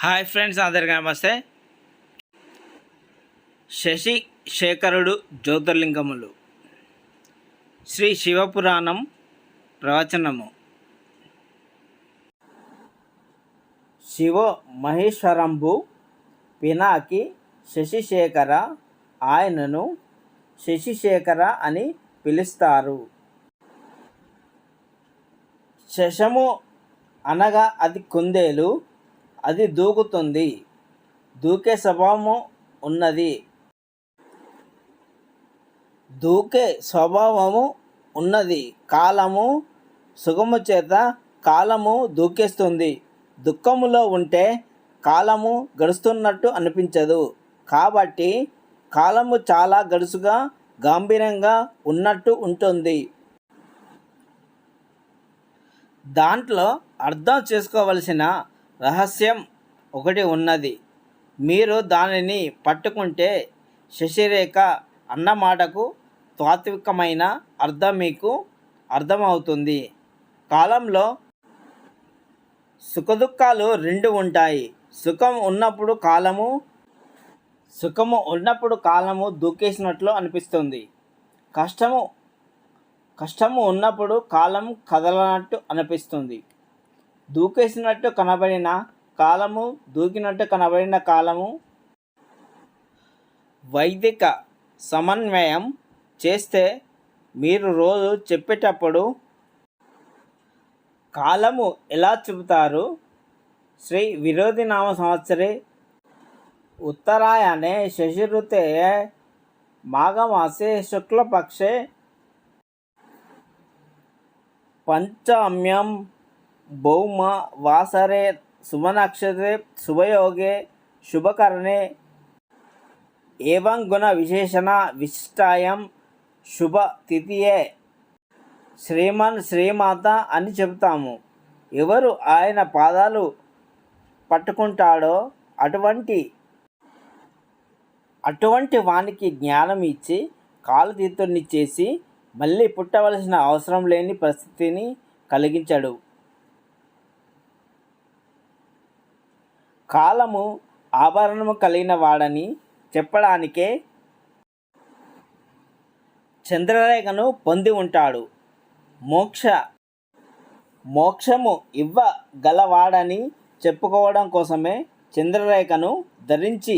Hi friends, అందరికీ నమస్తే. శశి శేఖరుడు జ్యోతిర్లింగములు. శ్రీ శివపురాణం ప్రవచనము. శివో మహేశ్వరంబు పినాకి శశిశేఖర, ఆయనను శశిశేఖర అని పిలుస్తారు. శశము అనగా అది కుందేలు. అది దూకుతుంది, దూకే స్వభావము ఉన్నది. కాలము సుఖము చేత కాలము దూకేస్తుంది. దుఃఖములో ఉంటే కాలము గడుస్తున్నట్టు అనిపించదు. కాబట్టి కాలము చాలా గడుసుగా గంభీరంగా ఉన్నట్టు ఉంటుంది. దాంట్లో అర్థం చేసుకోవలసిన రహస్యం ఒకటి ఉన్నది. మీరు దానిని పట్టుకుంటే శశిరేఖ అన్న మాటకు తాత్వికమైన అర్థం మీకు అర్థమవుతుంది. కాలంలో సుఖదుఖాలు రెండు ఉంటాయి. సుఖము ఉన్నప్పుడు కాలము దూకేసినట్లు అనిపిస్తుంది. కష్టము ఉన్నప్పుడు కాలం కదలనట్టు అనిపిస్తుంది. దూకేసినట్టు కనబడిన కాలము, దూకినట్టు కనబడిన కాలము. వైదిక సమన్వయం చేస్తే మీరు రోజు చెప్పేటప్పుడు కాలము ఎలా చెబుతారు? శ్రీ విరోధినామ సంవత్సరే ఉత్తరాయణే శశిఋతే మాఘమాసే శుక్లపక్షే పంచమ్యం భౌమ వాసరే శుభనక్షత్రే శుభయోగే శుభకరణే ఏవం గుణ విశేషణ విశిష్టాయం శుభ తిథియే శ్రీమన్ శ్రీమాత అని చెబుతాము. ఎవరు ఆయన పాదాలు పట్టుకుంటాడో అటువంటి వానికి జ్ఞానం ఇచ్చి కాలు తీర్థుని చేసి మళ్ళీ పుట్టవలసిన అవసరం లేని పరిస్థితిని కలిగించడు. కాలము ఆభరణము కలిగిన వాడని చెప్పడానికే చంద్రరేఖను పొంది ఉంటాడు. మోక్షము ఇవ్వగలవాడని చెప్పుకోవడం కోసమే చంద్రరేఖను ధరించి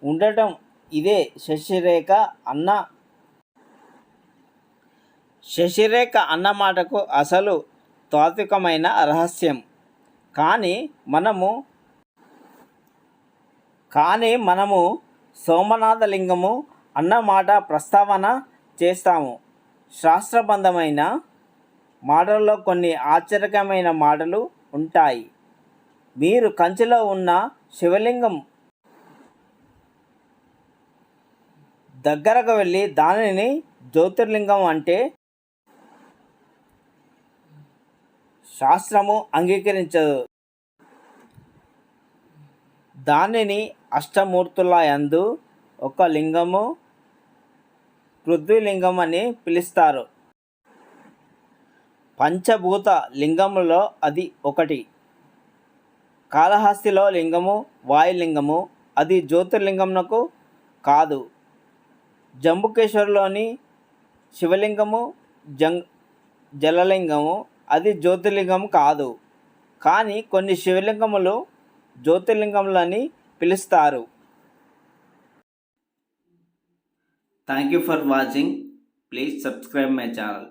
ఉండటం. ఇదే శశిరేఖ అన్న మాటకు అసలు తాత్వికమైన రహస్యం. కానీ మనము సోమనాథలింగము అన్న మాట ప్రస్తావన చేస్తాము. శాస్త్రబద్ధమైన మాటల్లో కొన్ని ఆశ్చర్యకరమైన మాటలు ఉంటాయి. మీరు కంచిలో ఉన్న శివలింగం దగ్గరకు వెళ్ళి దానిని జ్యోతిర్లింగం అంటే శాస్త్రము అంగీకరించదు. దానిని అష్టమూర్తుల యందు ఒక లింగము పృథ్వీలింగం అని పిలుస్తారు. పంచభూత లింగములో అది ఒకటి. కాళహస్తిలో లింగము వాయులింగము, అది జ్యోతిర్లింగమునకు కాదు. జంబుకేశ్వర్లోని శివలింగము జలలింగము, అది జ్యోతిర్లింగము కాదు. కానీ కొన్ని శివలింగములు జ్యోతిర్లింగములని పిలుస్తారు. Thank you for watching. Please subscribe my channel.